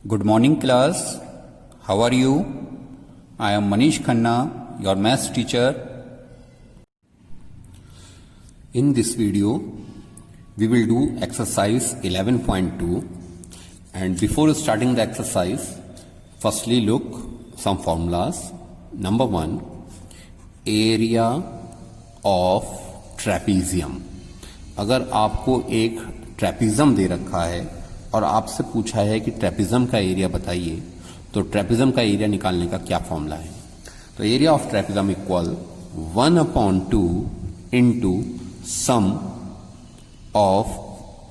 Good morning, class. How are you? I am Manish Khanna, your maths teacher. In this video, we will do exercise 11.2. And before starting the exercise, firstly look some formulas. Number 1, area of trapezium. अगर आपको एक trapezium दे रखा है और आपसे पूछा है कि ट्रेपिज्म का एरिया बताइए, तो ट्रेपिज्म का एरिया निकालने का क्या फॉर्मूला है? तो area of trapezium equal 1/2 into sum of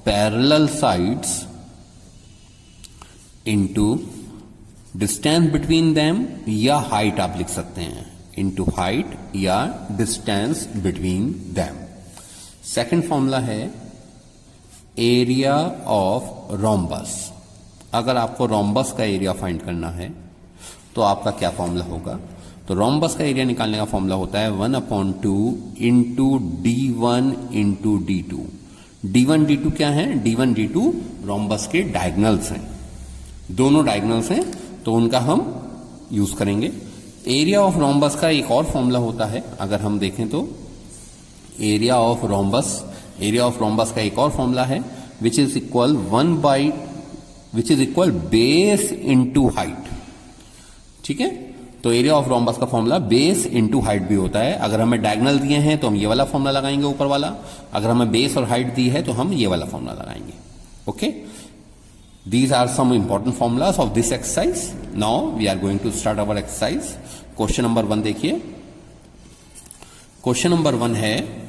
parallel sides into distance between them, या हाइट आप लिख सकते हैं, इंटू हाइट या distance between them. Second formula है एरिया ऑफ रोम्बस। अगर आपको रोम्बस का एरिया फाइंड करना है तो आपका क्या फॉर्मूला होगा? तो रोम्बस का एरिया निकालने का फॉर्मूला होता है 1/2 into D1 into D2। D1 D2 क्या है? D1 D2 रोम्बस के डायगनल्स हैं, दोनों डायगनल्स हैं, तो उनका हम यूज करेंगे। एरिया ऑफ रोम्बस का एक और फॉर्मूला होता है, अगर हम देखें तो एरिया ऑफ रोम्बस का एक और फॉर्मूला है which is equal base into height. ठीक है, तो एरिया ऑफ रोम्बस का फॉर्मूला बेस इंटू हाइट भी होता है। अगर हमें डायगोनल दिए हैं तो हम ये वाला फॉर्मूला लगाएंगे ऊपर वाला, अगर हमें बेस और हाइट दी है तो हम ये वाला फॉर्मूला लगाएंगे। Okay, these are some important formulas of this exercise. Now we are going to start our exercise. Question number 1 देखिए। क्वेश्चन नंबर 1 है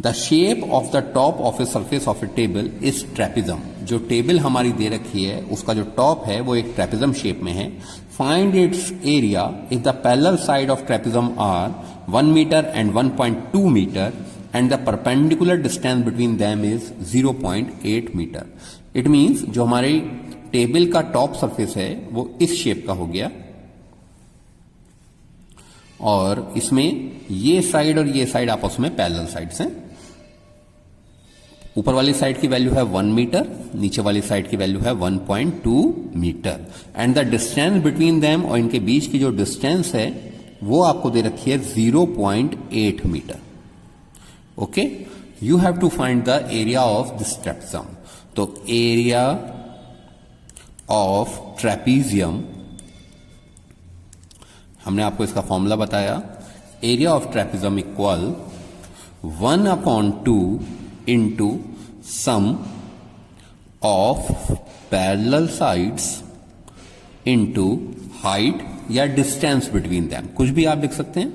the shape of the top of a surface of A table is trapezium. जो table हमारी दे रखी है उसका जो top है वो एक ट्रेपिज्म शेप में है। Find its area if the parallel side of trapezium are 1 metre and 1.2 metre and the perpendicular distance between them is 0.8 metre. It means जो हमारे टेबल का टॉप सरफेस है वो इस शेप का हो गया, और इसमें ये साइड और ये साइड आपस में पैरेलल साइड्स हैं। ऊपर वाली साइड की वैल्यू है 1 मीटर, नीचे वाली साइड की वैल्यू है 1.2 metre and the distance between them, और इनके बीच की जो डिस्टेंस है वो आपको दे रखी है 0.8 metre. Okay, you have to find the area of this trapezium. तो एरिया ऑफ ट्रेपीजियम, हमने आपको इसका फॉर्मूला बताया, area of trapezium equal 1/2 into sum of parallel sides into height या डिस्टेंस बिटवीन देम। कुछ भी आप लिख सकते हैं,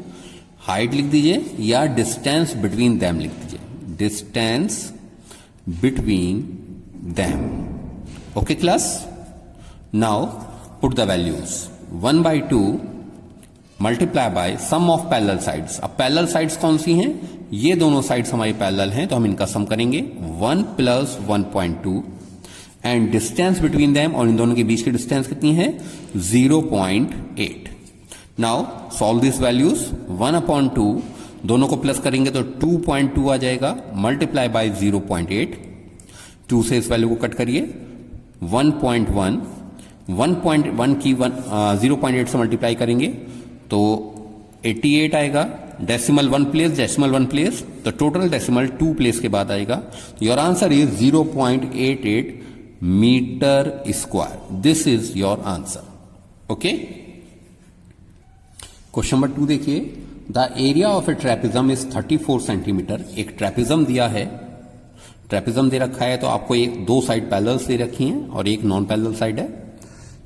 हाइट लिख दीजिए या डिस्टेंस बिटवीन देम लिख दीजिए, distance between them. Okay class, now put the values 1/2 multiply by sum of parallel sides। अब पैरेलल साइड्स कौन सी हैं? ये दोनों साइड्स हमारी पैरेलल हैं, तो हम इनका सम करेंगे 1 + 1.2 एंड डिस्टेंस बिटवीन देम, और इन दोनों के बीच की डिस्टेंस कितनी है? 0.8। Now solve this values. 1/2 दोनों को प्लस करेंगे तो 2.2 आ जाएगा, मल्टीप्लाई बाय 0.8, 2 से इस वैल्यू को कट करिए, 1.1 की 0.8 से मल्टीप्लाई करेंगे तो 88 आएगा। डेसिमल 1 प्लेस, तो टोटल डेसिमल 2 प्लेस के बाद आएगा। Your answer is 0.88 metre square. This is your answer. Okay, question number 2 देखिए। The area of a trapezium is 34 centimetre. एक ट्रेपिज्म दिया है, ट्रेपिज्म दे रखा है, तो आपको दो साइड पैरेलल दे रखी हैं और एक नॉन पैरेलल साइड है।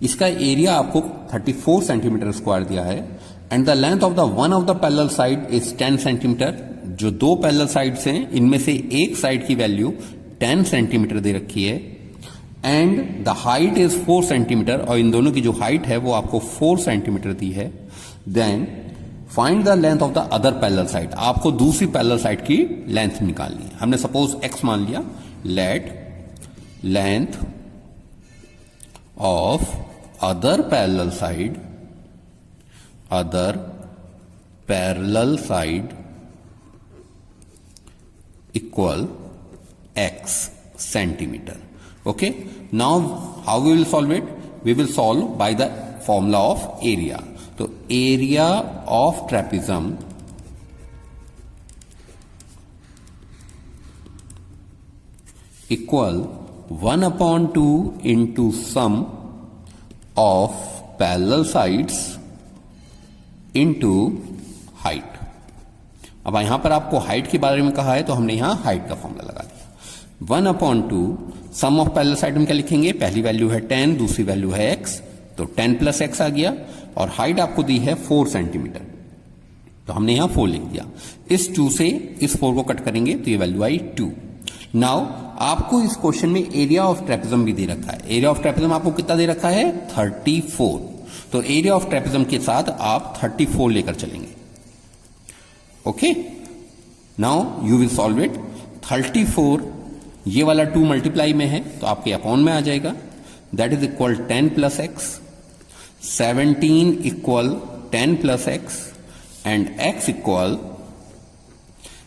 इसका एरिया आपको 34 सेंटीमीटर स्क्वायर दिया है and the length of the one of the parallel side is 10 centimetre. जो दो पैरेलल साइड्स हैं इनमें से एक साइड की वैल्यू 10 सेंटीमीटर दे रखी है and the height is 4 centimetre, और इन दोनों की जो हाइट है वो आपको 4 सेंटीमीटर दी है। Then find the length of the other parallel side. आपको दूसरी पैरेलल साइड की लेंथ निकालनी है। हमने सपोज x मान लिया। Let length of other parallel side equal x centimetre. Okay, now how we will solve it? We will solve by the formula of area. तो area of trapezium equal 1/2 into sum of parallel sides into height. अब यहां पर आपको height के बारे में कहा है तो हमने यहां हाइट का फॉर्मूला लगा दिया। 1/2 सम ऑफ पैरेलल साइड में क्या लिखेंगे, पहली वैल्यू है 10, दूसरी वैल्यू है x, तो 10 प्लस x आ गया, और हाइट आपको दी है 4 सेंटीमीटर, तो हमने यहां 4 लिख दिया। इस 2 से इस 4 को कट करेंगे तो ये वैल्यू आई 2। नाउ आपको इस क्वेश्चन में एरिया ऑफ ट्रेपेजम भी दे रखा है। एरिया ऑफ ट्रेपेजम आपको कितना दे रखा है, 34। तो एरिया ऑफ ट्रेपेजम के साथ आप 34 लेकर चलेंगे। Okay, now you will solve it. 34 ये वाला 2 मल्टीप्लाई में है तो आपके अपॉन में आ जाएगा, that is equal 10 plus x, 17 equal 10 plus x, and x equal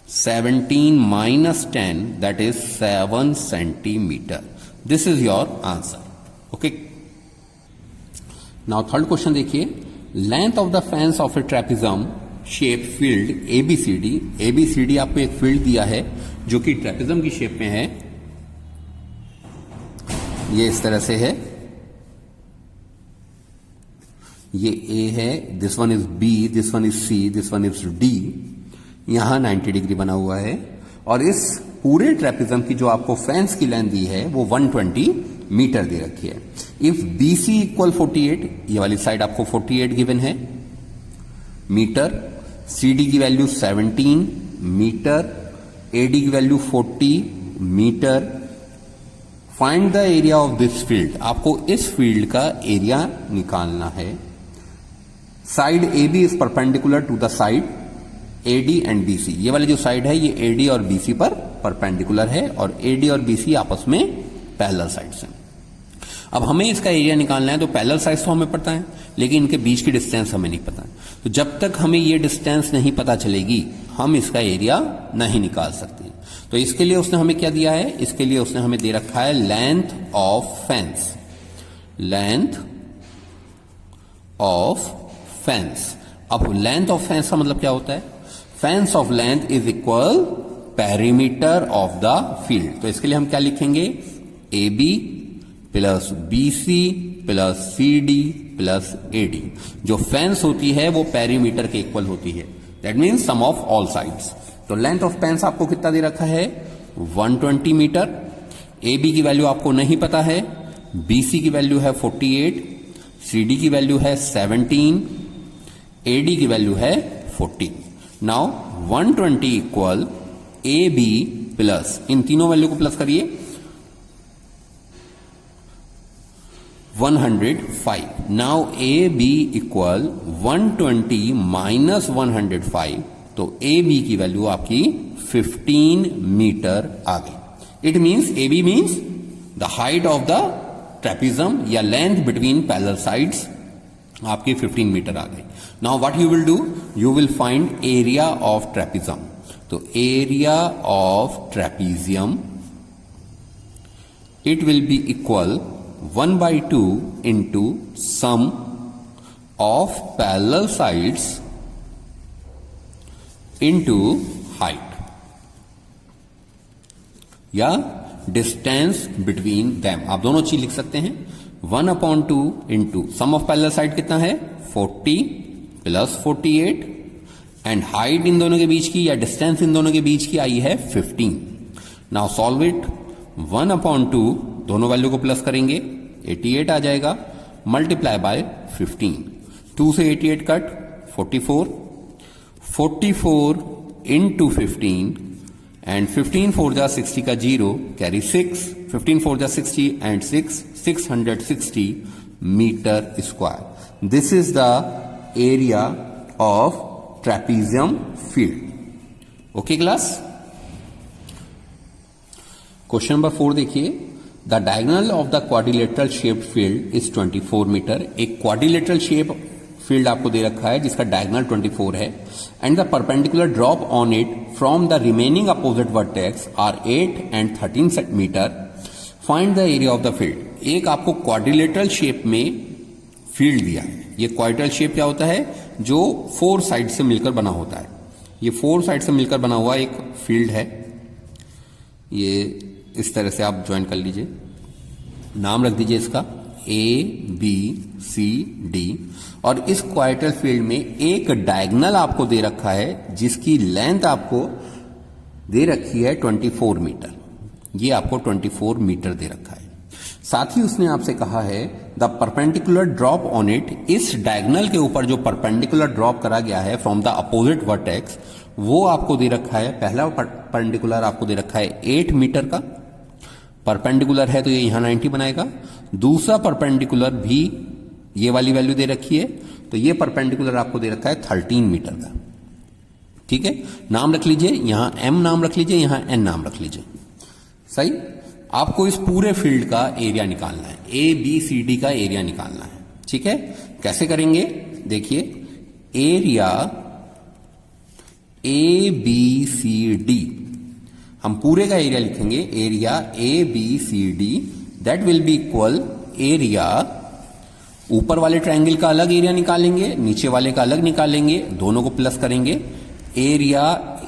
17 minus 10, that is 7 centimeter. This is your answer. Okay. Now third question देखिए, length of the fence of a trapezium shape field ABCD। ABCD आपको एक field दिया है जो कि trapezium की shape में है, ये इस तरह से है, ये A है, this one is B, this one is C, this one is D, यहां 90 डिग्री बना हुआ है, और इस पूरे ट्रेपेजम की जो आपको फेंस की लेंथ दी है वो 120 मीटर दे रखी है। इफ BC इक्वल 48, ये वाली साइड आपको 48 गिवन है मीटर, CD की वैल्यू 17 मीटर, AD की value 40 metre, find the area of this field. आपको इस फील्ड का एरिया निकालना है। Side AB is perpendicular to the side AD and BC। ये वाली जो साइड है ये AD और BC पर परपेंडिकुलर है, और AD और BC आपस में पैरेलल साइड्स हैं। अब हमें इसका एरिया निकालना है, तो पैरेलल साइड्स तो हमें पता है, लेकिन इनके बीच की डिस्टेंस हमें नहीं पता। तो जब तक हमें ये डिस्टेंस नहीं पता चलेगी हम इसका एरिया नहीं निकाल सकते। तो इसके लिए उसने हमें क्या दिया है, इसके लिए उसने हमें दे रखा है length of fence. Length of fence. अब लेंथ ऑफ फेंस का मतलब क्या होता है, fence of length is equal perimeter of the field. तो इसके लिए हम क्या लिखेंगे, AB plus BC plus CD plus AD। जो फेंस होती है वो पेरीमीटर के इक्वल होती है, that means sum of all sides. तो लेंथ ऑफ फेंस आपको कितना दे रखा है, 120 मीटर। AB की वैल्यू आपको नहीं पता है, BC की वैल्यू है 48, CD की वैल्यू है 17, AD की वैल्यू है 40। नाउ 120 इक्वल AB प्लस, इन तीनों वैल्यू को प्लस करिए, 105। नाउ AB इक्वल 120 माइनस 105, तो AB की वैल्यू आपकी 15 मीटर आ गई। It means AB means the height of the trapezium या लेंथ बिटवीन पैरेलल साइड्स आपकी 15 मीटर आ गई। Now what you will do, you will find area of trapezium. तो area of trapezium it will be equal 1/2 into sum of parallel sides into height या distance between them. आप दोनों चीज लिख सकते हैं, 1/2 into sum of parallel side कितना है 40 प्लस 48, एंड हाइट इन दोनों के बीच की या डिस्टेंस इन दोनों के बीच की आई है 15। Now solve it. 1/2 दोनों वैल्यू को प्लस करेंगे 88 आ जाएगा, मल्टीप्लाई बाय 15, 2 से 88 कट 44, 44 इंटू 15, एंड 15 4 जा 60 का 0 कैरी 6, 15 4 जा 60 and 6 660 metre square. This is the area of trapezium field. Okay class. Question number 4 देखिए, the diagonal of the quadrilateral shaped field is 24 metre. एक quadrilateral shape field आपको दे रखा है जिसका डायगोनल 24 है, and the perpendicular drop on it from the remaining opposite vertex are 8 and 13 metre. Find the area of the field. एक आपको quadrilateral shape में फील्ड दिया है। ये क्वाड्रिलेटरल शेप क्या होता है? जो 4 साइड से मिलकर बना होता है। ये 4 साइड से मिलकर बना हुआ एक फील्ड है। ये इस तरह से आप ज्वाइन कर लीजिए। नाम रख दीजिए इसका ABCD। और इस क्वाड्रिलेटरल फील्ड में एक डायगोनल आपको दे रखा है जिसकी लेंथ आपको दे रखी है 24 मीटर। ये आपको 24 मीटर दे रखा है। साथ ही उसने आपसे कहा है the perpendicular drop on it. इस डायगोनल के ऊपर जो परपेंडिकुलर ड्रॉप करा गया है फ्रॉम द अपोजिट वर्टेक्स, वो आपको दे रखा है। पहला परपेंडिकुलर आपको दे रखा है 8 मीटर का, परपेंडिकुलर है तो ये यहां 90 बनाएगा। दूसरा परपेंडिकुलर भी ये वाली वैल्यू दे रखी है, तो ये परपेंडिकुलर आपको दे रखा है 13 मीटर का। ठीक है, नाम रख लीजिए, यहां M नाम रख लीजिए, यहां N नाम रख लीजिए। सही। आपको इस पूरे फील्ड का एरिया निकालना है, ABCD का एरिया निकालना है। ठीक है, कैसे करेंगे? देखिए, एरिया ABCD, हम पूरे का एरिया लिखेंगे। Area ABCD that will be equal area, ऊपर वाले ट्रायंगल का अलग एरिया निकालेंगे, नीचे वाले का अलग निकालेंगे, दोनों को प्लस करेंगे। Area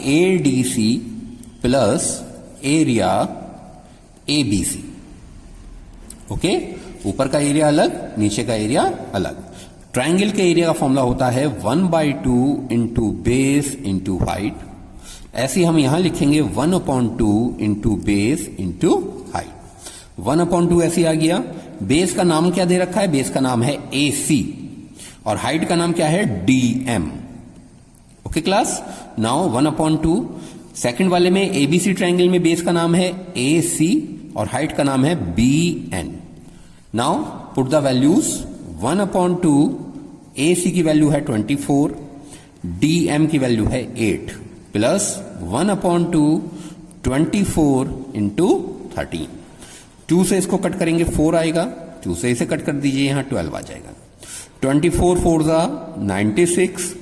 ADC plus area ABC। Okay, ऊपर का एरिया अलग, नीचे का एरिया अलग। ट्रायंगल के एरिया का फॉर्मूला होता है 1/2 इंटू बेस इंटू हाइट। ऐसे हम यहां लिखेंगे 1/2 इंटू बेस इंटू हाइट। 1/2 ऐसे आ गया। बेस का नाम क्या दे रखा है? बेस का नाम है AC और हाइट का नाम क्या है? DM। Okay class, now 1/2। Second वाले में ABC ट्रायंगल में बेस का नाम है AC और हाइट का नाम है BN। Now put the values. 1/2 AC की वैल्यू है 24, DM की वैल्यू है 8 प्लस 1/2 24 इंटू 13। 2 से इसको कट करेंगे 4 आएगा, 2 से इसे कट कर दीजिए, यहां 12 आ जाएगा। 24 4 जा 96,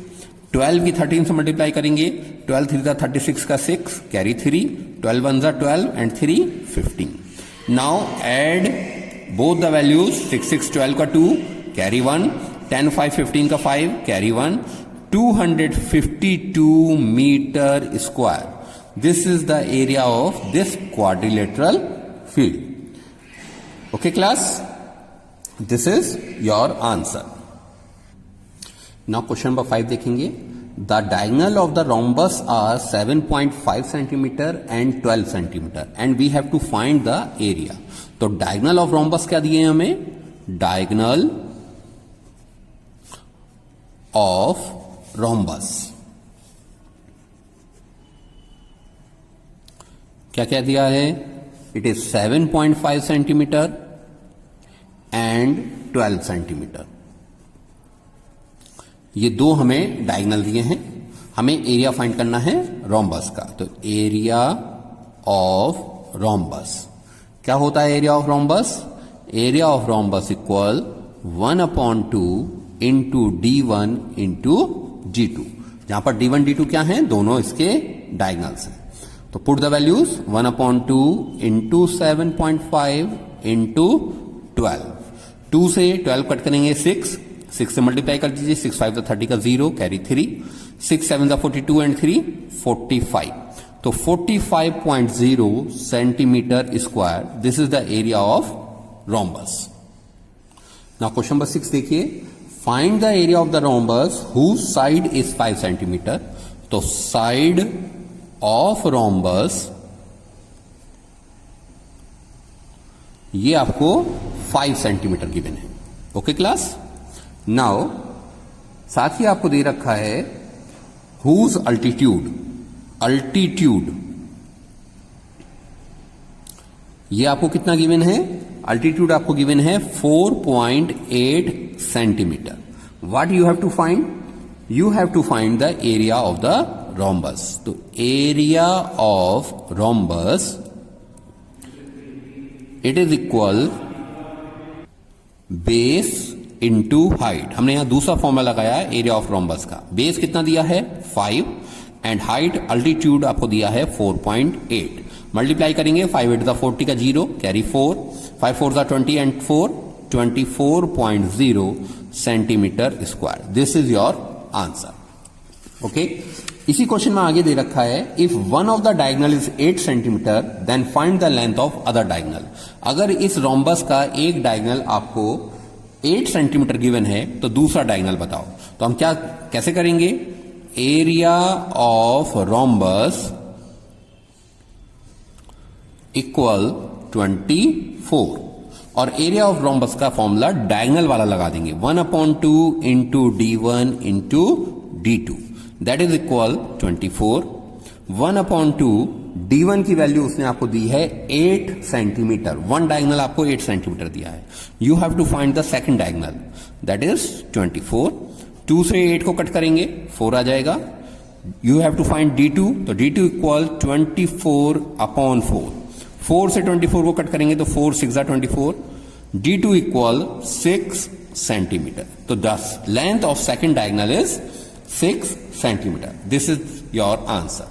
12 की 13 से मल्टीप्लाई करेंगे, 12 3 जा 36 का 6 कैरी 3, 12 1 जा 12 and 3 15। Now add both the values. 6 6 12 का 2 कैरी 1, 10 5 15 का 5 carry 1, 252 metre square. This is the area of this quadrilateral field. Okay class, this is your answer. Now question number 5 देखेंगे। The diagonal of the rhombus are 7.5 centimetre and 12 centimetre and we have to find the area. तो diagonal of rhombus क्या दिए हैं हमें? Diagonal of rhombus क्या क्या दिया है? It is 7.5 centimetre and 12 centimetre. ये दो हमें डायगोनल दिए हैं। हमें एरिया फाइंड करना है रोम्बस का। तो एरिया ऑफ रोम्बस क्या होता है? Area of rhombus, area of rhombus equal 1/2 into D1 into D2। जहां पर D1 D2 क्या है? दोनों इसके डायगोनल्स हैं। तो put the values. 1/2 into 7.5 into 12। 2 से 12 कट करेंगे 6 से मल्टीप्लाई कर दीजिए। 6 5 30 का 0 कैरी 3, 6 7 42 एंड 3 45। तो 45.0 centimetre square. This is the area of rhombus. Now question number 6 देखिए। Find the area of the rhombus whose side is 5 centimetre. तो साइड ऑफ रोम्बस ये आपको 5 सेंटीमीटर गिवन है। ओके क्लास, नाउ साथ ही आपको दे रखा है हुज अल्टीट्यूड। अल्टीट्यूड ये आपको कितना गिवन है? अल्टीट्यूड आपको गिवन है 4.8 centimetre. What you have to find? You have to find the area of the rhombus. तो area of rhombus it is equal base into height. हमने यहां दूसरा फॉर्मूला लगाया है एरिया ऑफ रोम्बस का। बेस कितना दिया है? 5 एंड हाइट अल्टीट्यूड आपको दिया है 4.8। मल्टीप्लाई करेंगे 5 8 40 का 0 carry 4 5 4 20 and 4 24.0 centimetre square. This is your answer. Okay, इसी क्वेश्चन में आगे दे रखा है if one of the diagonal is 8 centimetre then find the length of other diagonal. अगर इस रोम्बस का एक डायगोनल आपको 8 सेंटीमीटर गिवन है तो दूसरा डायगोनल बताओ। तो हम क्या कैसे करेंगे, एरिया ऑफ रोम्बस इक्वल 24 और एरिया ऑफ रोम्बस का फॉर्मूला डायगोनल वाला लगा देंगे 1/2 into d1 into d2 that is equal 24। 1/2 d1 की वैल्यू उसने आपको दी है 8 सेंटीमीटर, वन डायगोनल आपको 8 सेंटीमीटर दिया है। You have to find the second diagonal that is 24। 2 से 8 को कट करेंगे 4 आ जाएगा। You have to find d2, तो d2 इक्वल 24/4। 4 से 24 को कट करेंगे तो 4 6 24, d2 इक्वल 6 सेंटीमीटर। तो the length of second diagonal is 6 centimetre. This is your answer.